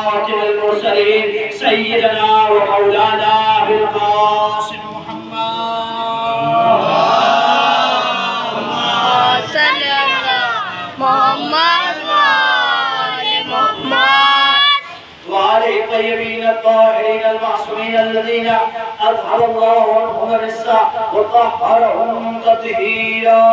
المرسلين سيدنا ومولانا بالقاسم محمد صل على محمد وآل محمد وعلى الطيبين الطاهرين المعصومين الذين أظهر الله عنهم الرزق وطهرهم تطهيرا.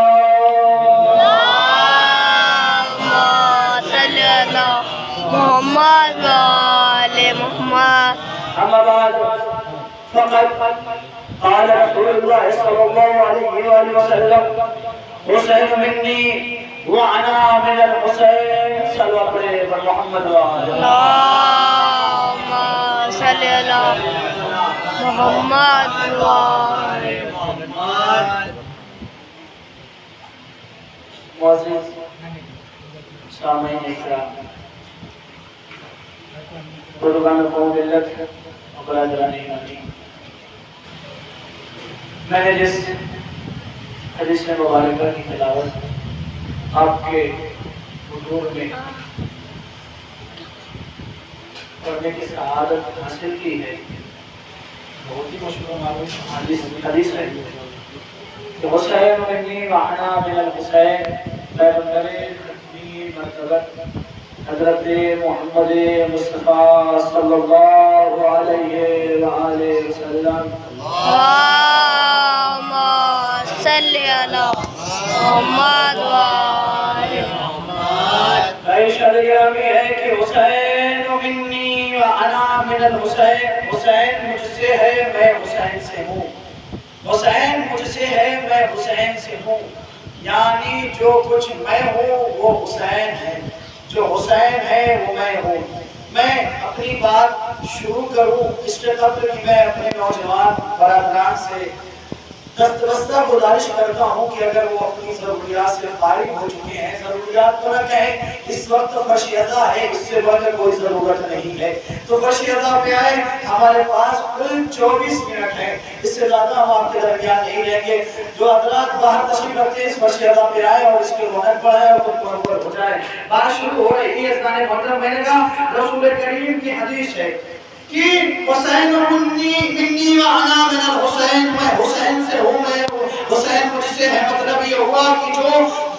محمد وآل محمد. أما بعد فقد قال رسول الله صلى الله عليه وآله وسلم حسين مني وأنا من الحسين. صلوا على محمد وآل اللهم صل على محمد وآل محمد. معزز سامعین اکرام، بزرگان قوم ملت اور برادران ایمانی، میں نے جس حدیث مبارکہ کی تلاوت آپ کے حضور میں پڑھنے کی سعادت حاصل کی ہے، بہت ہی مشہور معروف حدیث ہے کہ حسین منی وانا من الحسین. پیغمبر ختمی مرتبہ حضرت محمد مصطفیٰ صلی اللہ علیہ وآلہ وسلم اللهم صل على محمد وآل محمد. عائشہ گرامی ہے کہ حسین منی وانا من الحسین. حسین مجھ سے ہے، میں حسین سے ہوں. حسین مجھ سے ہے، میں حسین سے ہوں. یعنی جو کچھ میں ہوں وہ حسین ہے، جو حسین ہے وہ میں ہوں. میں اپنی بات شروع کروں اس سے قبل کہ میں اپنے نوجوان برادران سے دستبستہ گزارش کرتا ہوں کہ اگر وہ اپنی ضروریات سے فارغ ہو چکے ہیں، ضروریات تو نہ کہیں، اس وقت فرش ادا ہے، اس سے بڑھ کر کوئی ضرورت نہیں ہے، تو فرش ادا پہ آئے. ہمارے پاس کل 24 منٹ ہے، اس سے زیادہ ہم آپ کے درمیان نہیں رہیں گے. جو حضرات باہر تشریف رکھتے ہیں اس فرش ادا پہ آئے اور اس کے رونق بڑھائے اور خود پر ہو جائے. بات شروع ہو رہی ہے. اسلام محترم، میں نے کہا رسول کریم کی حدیث ہے کہ حسین منی وانا من الحسین. میں حسین سے ہوں، میں حسین مجھ سے ہے. مطلب یہ ہوا کہ جو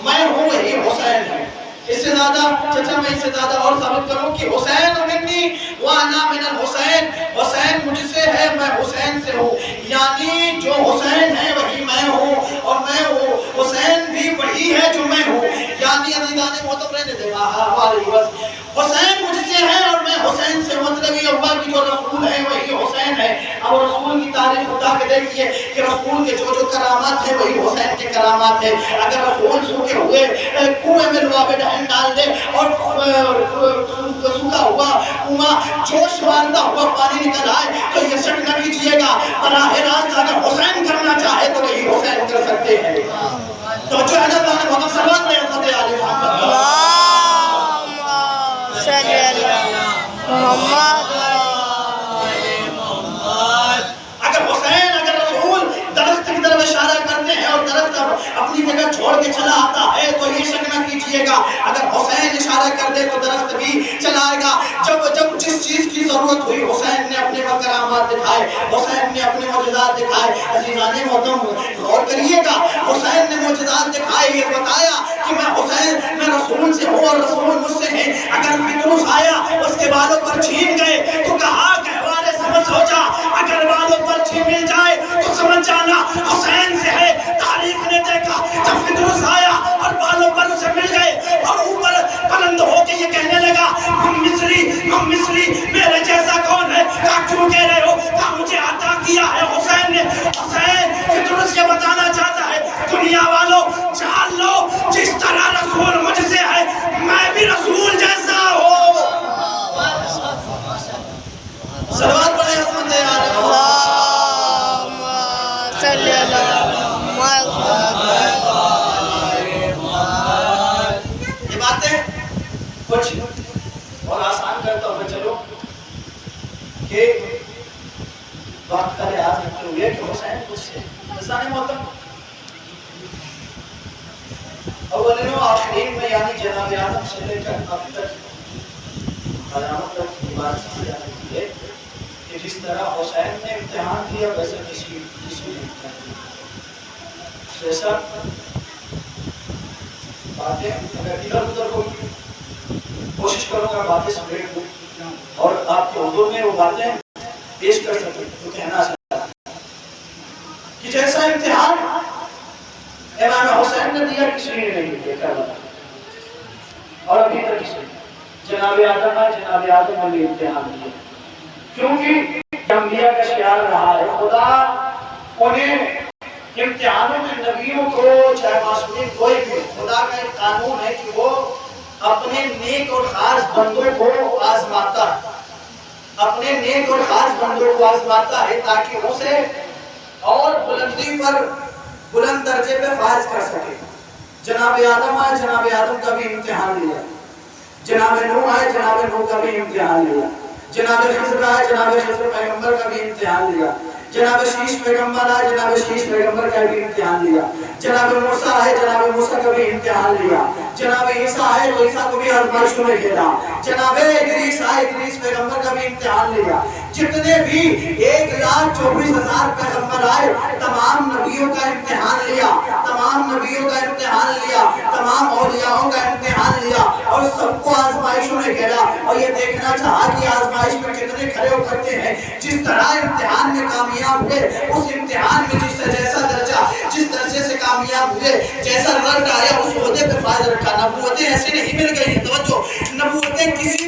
میں ہوں وہی حسین ہے. اس سے زیادہ میں اس سے زیادہ اور ثابت کروں کہ حسین منی وانا من الحسین. حسین مجھ سے ہے، میں حسین سے ہوں. یعنی جو حسین ہے وہی میں ہوں اور میں ہوں. حسین بھی وہی ہے جو میں ہوں. یعنی عزیزان محترم رہنے دے حسین مجھ سے ہے اور میں حسین سے. مطلب یہ ہوا کہ جو رسول ہے وہی حسین ہے. اب رسول کی تعریف اٹھا کے دیکھیے کہ رسول کے جو کرامات ہیں وہی حسین کے کرامات ہیں. اگر رسول سوکھے ہوئے کنویں میں لعاب دہن ڈال دے اور سوکھا ہوا کنواں جوش مارتا ہوا پانی نکل آئے تو یہ شک نہ کیجیے گا براہ راست اگر حسین کرنا چاہے تو وہی حسین کر سکتے ہیں. تو جو ہے نا بہت سلام رہے حضرت علی محمد اللهم صل على محمد وآل محمد. اگر حسین اگر رسول درخت کی طرف اشارہ کرتے ہیں اور درخت اپنی جگہ چھوڑ کے چلا آتا ہے تو یہ شک نہ کیجیے گا اگر حسین اشارہ کر دے تو درخت بھی چلا آئے گا. جب جس چیز کی ضرورت ہوئی حسین نے اپنے کرامات دکھائے، حسین نے اپنے معجزات دکھائے. عزیزان محترم غور کریے گا، حسین نے معجزات دکھائے، یہ بتایا کہ میں حسین میں رسول سے ہوں اور رسول مجھ سے ہے. اگر فطرس آیا اس کے بالوں پر چھین گئے تو کہا گہوارے سمجھ ہو جا. اگر بالوں پر چھین مل جائے تو سمجھ جانا حسین سے ہے. تاریخ نے دیکھا جب فطرس آیا اور بالوں پر اسے مل گئے اور اوپر بلند ہو کے یہ کہنے لگا ہم مصری میرے جیسا کون ہے؟ کہا کیوں کہہ رہے ہو؟ کہا مجھے عطا کیا ہے حسین نے. حسین فطرس یہ بتانا چاہتا ہے دنیا والوں جان لو جس طرح رسول مجھ سے ہے میں بھی رسول جیسا ہوں. صلوات پڑھیں حسن دے یار. اللهم صل على محمد. یہ باتیں کچھ اور آسان کرتا ہوں میں چلو کہ وقت کا لحاظ رکھتے ہوئے کہ حسین کچھ سے انسان محترم اولین و آخرین میں یعنی جناب آدم سے لے کر اب تک قیامت تک بات کی جا رہی ہے کہ جس طرح حسین نے امتحان دیا ویسے کسی نے امتحان دیا. جیسا باتیں اگر ادھر ادھر ہوگی کوشش کروں گا باتیں سمیٹ دوں اور آپ کے حضور میں وہ باتیں پیش کر سکوں جو کہنا چاہتا کہ جیسا امتحان امام حسین نے دیا کسی نے نہیں دیا کربلا اور ابھی تک کسی جناب آدم نے امتحان دیا کیونکہ انبیاء کا شعار رہا ہے خدا انہیں امتحانوں میں نبیوں کو چاہے معصومین کوئی بھی خدا کا ایک قانون ہے کہ وہ اپنے نیک اور خاص بندوں کو آزماتا ہے اپنے نیک اور خاص بندوں کو آزماتا ہے تاکہ اسے اور بلندی پر بلند درجے پہ فائز کر سکے. جناب آدم کا بھی امتحان لیا, جناب نوح آئے جناب نوح کا بھی امتحان لیا, جناب خضر آئے جناب خضر پیغمبر کا بھی امتحان لیا, جناب شیش پیغمبر آئے جناب شیش پیغمبر کا بھی امتحان لیا, جناب موسیٰ آئے جناب موسیٰ کا بھی امتحان لیا, جناب عیسیٰ آئے تو عیسیٰ کو بھی آزمائشوں میں گھیرا, جناب ادریس آئے ادریس پیغمبر کا بھی امتحان لیا. جتنے بھی 1,24,000 پیغمبر آئے تمام نبیوں کا امتحان لیا, تمام نبیوں کا امتحان لیا, تمام اولیاءوں کا امتحان لیا اور سب کو آزمائشوں میں گھیرا اور یہ دیکھنا چاہا کہ آزمائش میں کتنے کھڑے ہو کرتے ہیں. جس طرح امتحان میں کامیاب ہوئے اس امتحان میں جس سے جیسا درجہ جس درجے سے کامیاب ہوئے جیسا رزلٹ آیا اس عہدے پہ فائدہ رکھا. نبوتیں ایسے نہیں مل گئی, توجہ, نبوتیں کسی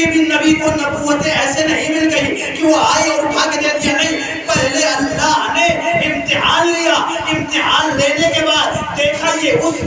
بھی نبی کو نبوتیں ایسے نہیں مل گئی کہ وہ آئی اور اٹھا کے دے دیا, نہیں. پہلے اللہ نے امتحان لیا, امتحان لینے کے بعد دیکھا یہ اس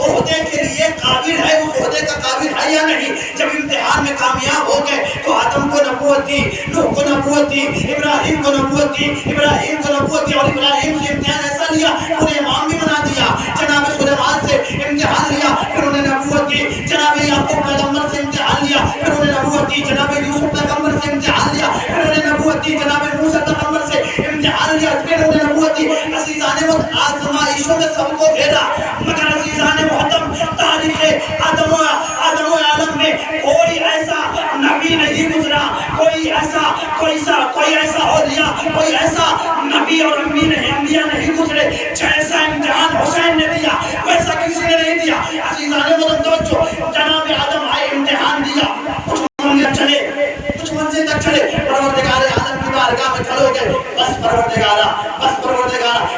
عہدے کے لیے قابل ہے, اس عہدے کا قابل ہے یا نہیں. جب امتحان میں کامیاب ہو گئے تو آدم کو نبوت دی, نوح کو نبوت دی, ابراہیم کو نبوت دی, ابراہیم کو نبوت دی اور ابراہیم سے امتحان ایسا لیا انہیں امام بھی بنا دیا. جناب سلیمان سے امتحان لیا پھر انہیں نبوت دی, جناب یعقوب پیغمبر سے امتحان لیا پھر انہیں نبوت دی, جناب یوسف پیغمبر سے امتحان لیا پھر انہیں نبوت دی, جناب موسیٰ پیغمبر سے امتحان لیا پھر انہیں نبوت دی. عزیزان محترم آزمائشوں میں سب کو گھیرا مگر عزیزان محترم تاریخ آدم و عالم میں کوئی ایسا نبی نہیں گزرا, کوئی ایسا اولیاء, کوئی ایسا نبی اور انبیاء نہیں گزرے جیسا امتحان حسین نے دیا ویسا کسی نے نہیں دیا. عزیزان محترم توجہ, جناب آدم آئے امتحان دیا, کچھ منزل تک چلے, پروردگار عالم کی بارگاہ میں کھڑے ہو گئے, بس پروردگارہ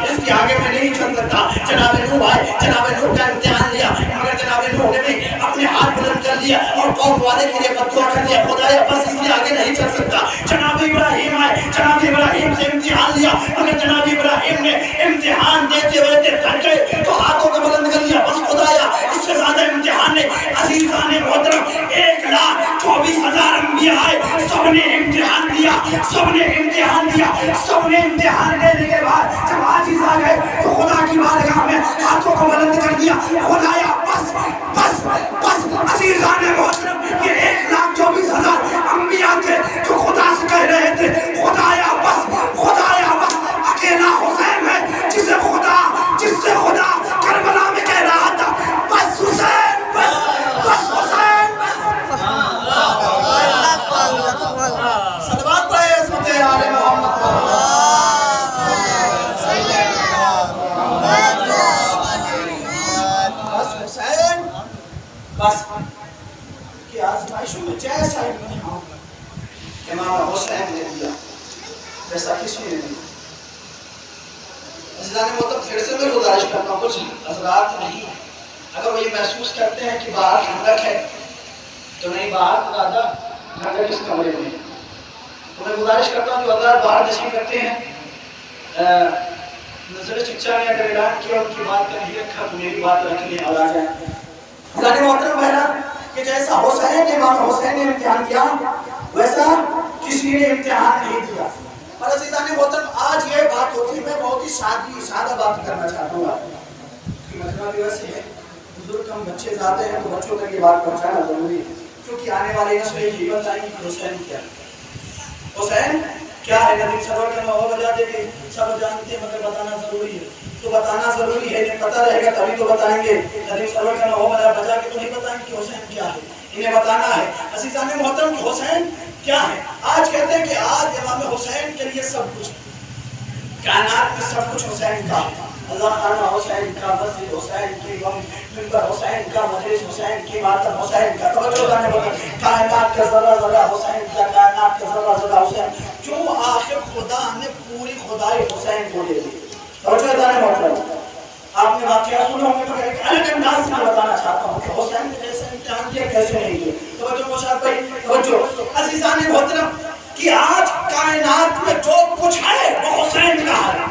اس کے آگے میں نہیں چل سکتا. جناب نوح آئے, جناب نوح کا امتحان لیا مگر جناب نوح نے بھی اپنے ہاتھ بلند کر لیا اور قوم والے کے لیے بددعا کر دیا, خدایا بس اس کے آگے نہیں چل سکتا. جناب ابراہیم آئے, جناب ابراہیم سے امتحان لیا مگر جناب ابراہیم نے امتحان دیتے ہوئے تھک گئے تو ہاتھوں کو بلند کر لیا, بس خدایا اس سے زیادہ امتحان نہیں. عزیزان محترم 1,24,000 انبیاء آئے, سب نے امتحان دیا, سب نے امتحان دینے کے بعد جب عاجز آ گئے تو خدا کی بارگاہ میں ہاتھوں کو بلند کر دیا, خدایا بس. عزیزان محترم یہ 1,24,000 انبیاء تھے جو خدا سے کہہ رہے تھے خدایا بس, اکیلا حسین ہے جس سے خدا کربلا میں کہہ رہا تھا بس حسین, بس حسین. صلوات پڑھے عصمت آل محمد بس حسین, بس کہ آزمائشوں میں جیسا امام حسین نے دیا ویسا کسی نے دیا. عزیزان محترم پھر سے میں گزارش کرتا ہوں, کچھ حضرات نہیں اگر وہ یہ محسوس کرتے ہیں کہ باہر ٹھنڈک ہے تو نہیں, باہر زیادہ ٹھنڈک اس کمرے میں. تو میں گزارش کرتا ہوں کہ حضرات باہر تشریف رکھتے ہیں, نظر چچا نے اگر اعلان کیا ان کی بات کا نہیں رکھا تو میری بات رکھ لیں اور آ جائیں. عزیزان محترم بہرحال کہ جیسا امام حسین نے امتحان کیا ویسا کسی نے امتحان نہیں دیا. اور عزیزان محترم آج یہ بات ہوتی ہے, میں بہت ہی سادہ بات کرنا چاہتا ہوں آپ کی. مسئلہ بھی ویسے ہے, بزرگ ہم بچے زیادہ ہیں تو بچوں تک یہ بات پہنچانا ضروری ہے کیونکہ آنے والے نسل یہ بتائیں گے کہ حسین کیا ہے. نبی سرور کا نو بجا دے گی, سب جانتے ہیں مگر بتانا ضروری ہے. تو بتانا ضروری ہے, جب پتہ رہے گا تبھی تو بتائیں گے. نبی سرور کا نو بجا کے تو نہیں بتائیں گے کہ حسین کیا ہے. انہیں بتانا ہے عزیزان محترم کہ حسین کیا ہے. آج کہتے ہیں کہ آج امام حسین کے لیے سب کچھ، کائنات میں سب کچھ حسین کا ہے. اللہ خانہ حسین کا، مسجد حسین کی، منبر حسین کا، مجلس حسین کی، ماتم حسین کا. توجہ لانے بتا کائنات کا ذرہ ذرہ حسین کا، کائنات کا ذرہ ذرہ حسین. کیوں آخر خدا نے پوری خدائی حسین کو دے دی. توجہ لانے بتا آپ نے واقعہ سنا ہوں گے مگر ایک الگ انداز سے بتانا چاہتا ہوں کہ حسین نے جیسے امتحان کیا کیسے نہیں کیا. توجہ مشاہد بھائی توجہ عزیزان محترم کہ آج کائنات میں جو کچھ ہے وہ حسین کا ہے،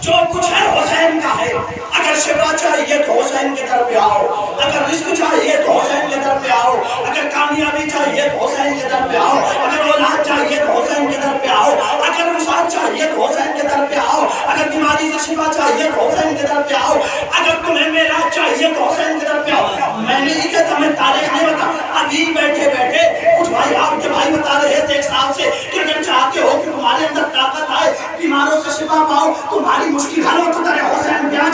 جو کچھ ہے حسین کا ہے. اگر شفا چاہیے تو حسین کے در پہ آؤ، اگر رزق چاہیے تو حسین کے در پہ آؤ، اگر کامیابی چاہیے تو حسین کے در پہ آؤ، اگر اولاد چاہیے تو حسین کے در پہ آؤ، اگر وصال چاہیے تو حسین کے در پہ آؤ، اگر بیماری سے شفا چاہیے تو حسین کے در پہ آؤ، اگر تمہیں معراج چاہیے تو حسین کے در پہ آؤ. میں نے یہ کہتا میں تاریخ نہیں بتا، ابھی بیٹھے بیٹھے کچھ بھائی آپ کے بھائی بتا رہے تھے ایک سال سے کہ اگر چاہتے ہو کہ تمہارے اندر طاقت آئے، بیماروں سے شفا پاؤ، تمہاری مشکل حل ہو تو در حسین پہ آ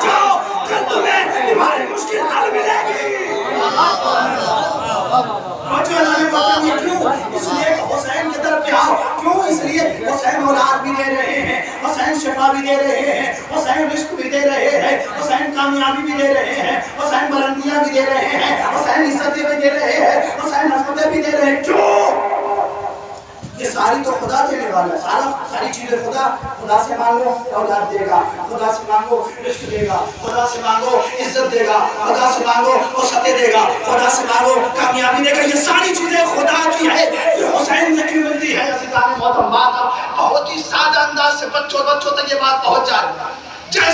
جاؤ کہ تمہیں تمہاری مشکل حل ملے گی. کیوں؟ اس لیے کہ حسین کے در پہ آؤ. کیوں؟ اس لیے حسین اولاد بھی دے رہے ہیں، حسین شفا بھی دے رہے ہیں، حسین رزق بھی دے رہے ہیں، حسین کامیابی بھی دے رہے ہیں، حسین بلندیاں بھی دے رہے ہیں، حسین عزتیں بھی دے رہے ہیں، حسین عظمتیں بھی دے رہے ہیں. کیوں؟ یہ ساری تو خدا دینے والا ہے. ساری چیزیں خدا سے مانگو اولاد دے گا، خدا سے مانگو رزق دے گا، خدا سے مانگو عزت دے گا، خدا سے مانگو وسعتیں دے گا، خدا سے مانگو کامیابی دے گا. یہ ساری چیزیں خدا کی ہے. پھر حسین سے کیوں ملتی ہے؟ عزیزان محترم بات بہت ہی سادہ انداز سے بچوں تک یہ بات پہنچ جائے. جیسا